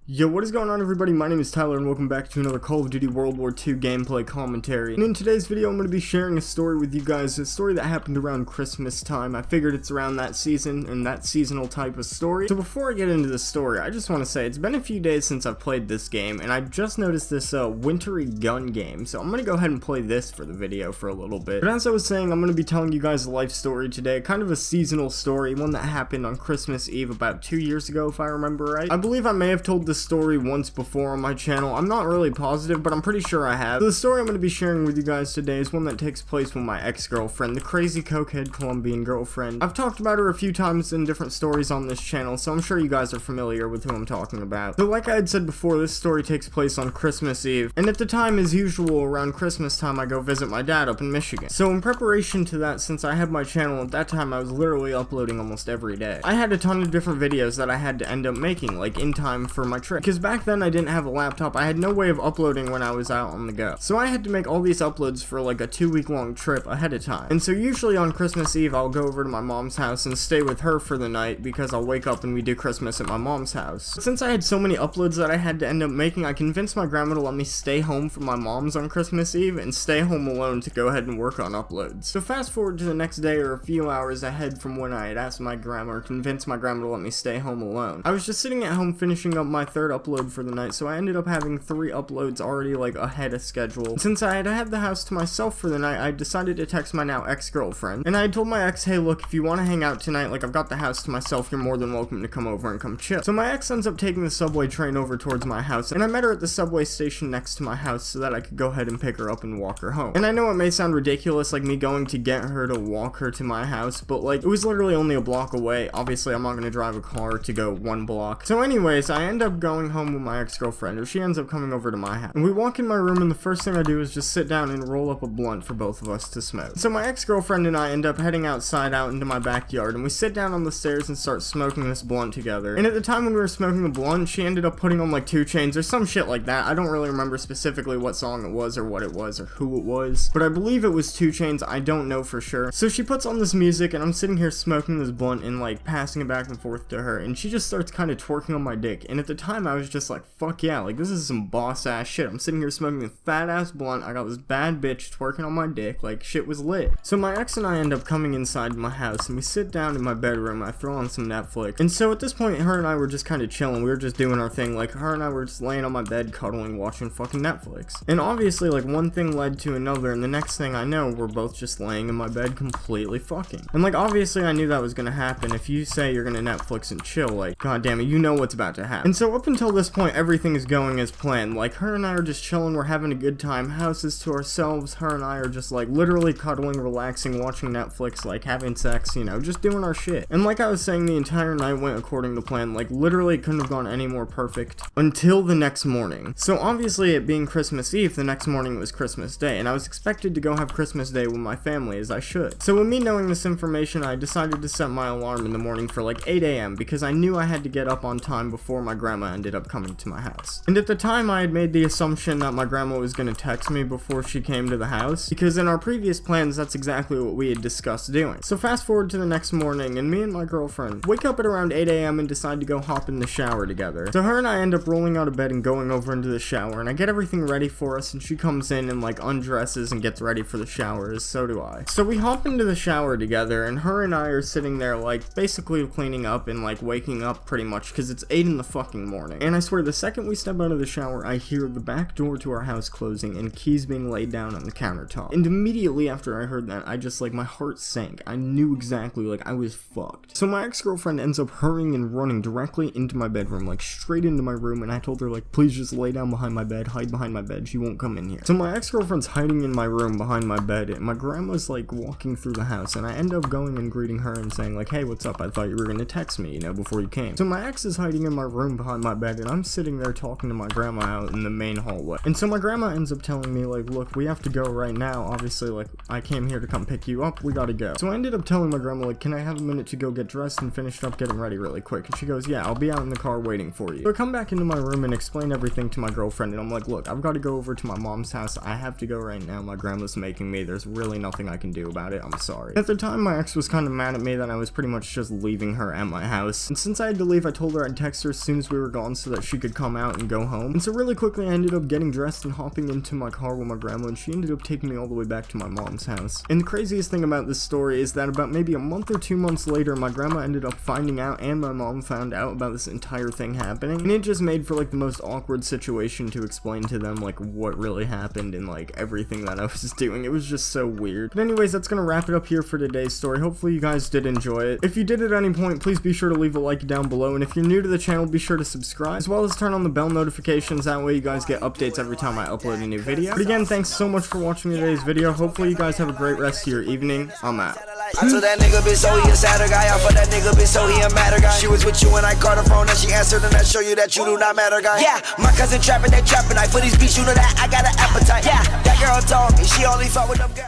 Yo, what is going on, everybody? My name is Tyler and welcome back to another Call of Duty World War II gameplay commentary. And in today's video I'm going to be sharing a story with you guys, a story that happened around Christmas time. I figured it's around that season and that seasonal type of story. So before I get into the story, I just want to say it's been a few days since I've played this game and I just noticed this wintry gun game. So I'm going to go ahead and play this for the video for a little bit. But as I was saying, I'm going to be telling you guys a life story today, kind of a seasonal story, one that happened on Christmas Eve about 2 years ago if I remember right. I believe I may have told this story once before on my channel. I'm not really positive, but I'm pretty sure I have. So the story I'm going to be sharing with you guys today is one that takes place with my ex-girlfriend, the crazy cokehead Colombian girlfriend. I've talked about her a few times in different stories on this channel, so I'm sure you guys are familiar with who I'm talking about. So like I had said before, this story takes place on Christmas Eve, and at the time, as usual, around Christmas time, I go visit my dad up in Michigan. So in preparation to that, since I had my channel at that time, I was literally uploading almost every day. I had a ton of different videos that I had to end up making, like in time for my trip, because back then I didn't have a laptop. I had no way of uploading when I was out on the go. So I had to make all these uploads for like a 2-week long trip ahead of time. And so usually on Christmas Eve, I'll go over to my mom's house and stay with her for the night because I'll wake up and we do Christmas at my mom's house. But since I had so many uploads that I had to end up making, I convinced my grandma to let me stay home from my mom's on Christmas Eve and stay home alone to go ahead and work on uploads. So fast forward to the next day or a few hours ahead from when I had asked my grandma or convinced my grandma to let me stay home alone. I was just sitting at home finishing up my 3rd upload for the night, so I ended up having 3 uploads already like ahead of schedule. Since I had the house to myself for the night, I decided to text my now ex-girlfriend, and I had told my ex, hey look, if you want to hang out tonight, like I've got the house to myself, you're more than welcome to come over and come chill. So my ex ends up taking the subway train over towards my house, and I met her at the subway station next to my house so that I could go ahead and pick her up and walk her home. And I know it may sound ridiculous, like me going to get her to walk her to my house, but like it was literally only a block away. Obviously I'm not going to drive a car to go 1 block. So anyways, I end up going home with my ex-girlfriend, or she ends up coming over to my house. And we walk in my room and the first thing I do is just sit down and roll up a blunt for both of us to smoke. So my ex-girlfriend and I end up heading outside out into my backyard, and we sit down on the stairs and start smoking this blunt together. And at the time when we were smoking the blunt, she ended up putting on like 2 Chainz or some shit like that. I don't really remember specifically what song it was or what it was or who it was, but I believe it was 2 Chainz. I don't know for sure. So she puts on this music and I'm sitting here smoking this blunt and like passing it back and forth to her, and she just starts kind of twerking on my dick. And at the time I was just like, fuck yeah, like this is some boss ass shit. I'm sitting here smoking a fat ass blunt, I got this bad bitch twerking on my dick, like shit was lit. So my ex and I end up coming inside my house and we sit down in my bedroom, I throw on some Netflix. And so at this point her and I were just kind of chilling, we were just doing our thing, like her and I were just laying on my bed cuddling, watching fucking Netflix. And obviously like one thing led to another, and the next thing I know we're both just laying in my bed completely fucking. And like obviously I knew that was gonna happen. If you say you're gonna Netflix and chill, like god damn it, you know what's about to happen. And so up until this point everything is going as planned. Like her and I are just chilling, we're having a good time, houses to ourselves, her and I are just like literally cuddling, relaxing, watching Netflix, like having sex, you know, just doing our shit. And like I was saying, the entire night went according to plan, like literally couldn't have gone any more perfect until the next morning. So obviously it being Christmas Eve, the next morning was Christmas Day, and I was expected to go have Christmas Day with my family as I should. So with me knowing this information, I decided to set my alarm in the morning for like 8 a.m. because I knew I had to get up on time before my grandma ended up coming to my house. And at the time I had made the assumption that my grandma was going to text me before she came to the house, because in our previous plans that's exactly what we had discussed doing. So fast forward to the next morning, and me and my girlfriend wake up at around 8 a.m. and decide to go hop in the shower together. So her and I end up rolling out of bed and going over into the shower, and I get everything ready for us, and she comes in and like undresses and gets ready for the shower, as so do I. So we hop into the shower together, and her and I are sitting there like basically cleaning up and like waking up pretty much because it's 8 in the fucking morning. And I swear the second we step out of the shower I hear the back door to our house closing and keys being laid down on the countertop. And immediately after I heard that, I just like my heart sank. I knew exactly like I was fucked. So my ex-girlfriend ends up hurrying and running directly into my bedroom, like straight into my room, and I told her like, please just lay down behind my bed, hide behind my bed, she won't come in here. So my ex-girlfriend's hiding in my room behind my bed, and my grandma's like walking through the house, and I end up going and greeting her and saying like, hey, what's up? I thought you were gonna text me, you know, before you came. So my ex is hiding in my room behind my bed, and I'm sitting there talking to my grandma out in the main hallway. And so my grandma ends up telling me like, look, we have to go right now, obviously like I came here to come pick you up, we gotta go. So I ended up telling my grandma like, can I have a minute to go get dressed and finish up getting ready really quick? And she goes, yeah, I'll be out in the car waiting for you. So I come back into my room and explain everything to my girlfriend, and I'm like, look, I've got to go over to my mom's house, I have to go right now, my grandma's making me, there's really nothing I can do about it, I'm sorry. At the time my ex was kind of mad at me that I was pretty much just leaving her at my house, and since I had to leave I told her I'd text her as soon as we were gone so that she could come out and go home. And so really quickly I ended up getting dressed and hopping into my car with my grandma, and she ended up taking me all the way back to my mom's house. And the craziest thing about this story is that about maybe a month or 2 months later, my grandma ended up finding out and my mom found out about this entire thing happening, and it just made for like the most awkward situation to explain to them like what really happened and like everything that I was doing. It was just so weird. But anyways, that's gonna wrap it up here for today's story. Hopefully you guys did enjoy it. If you did at any point, please be sure to leave a like down below, and if you're new to the channel, be sure to subscribe, as well as turn on the bell notifications. That way you guys get updates every time I upload a new video. But again, thanks so much for watching today's video. Hopefully you guys have a great rest of your evening. I'm out. I told that nigga bitch, so he a sadder guy. I fuck that nigga bitch, so he a madder guy. She was with you when I called her phone, and she answered, and I show you that you do not matter, guy. Yeah, my cousin trapping, they trapping. I for these beats, you know that I got an appetite. Yeah, that girl told me she only fuck with them girls.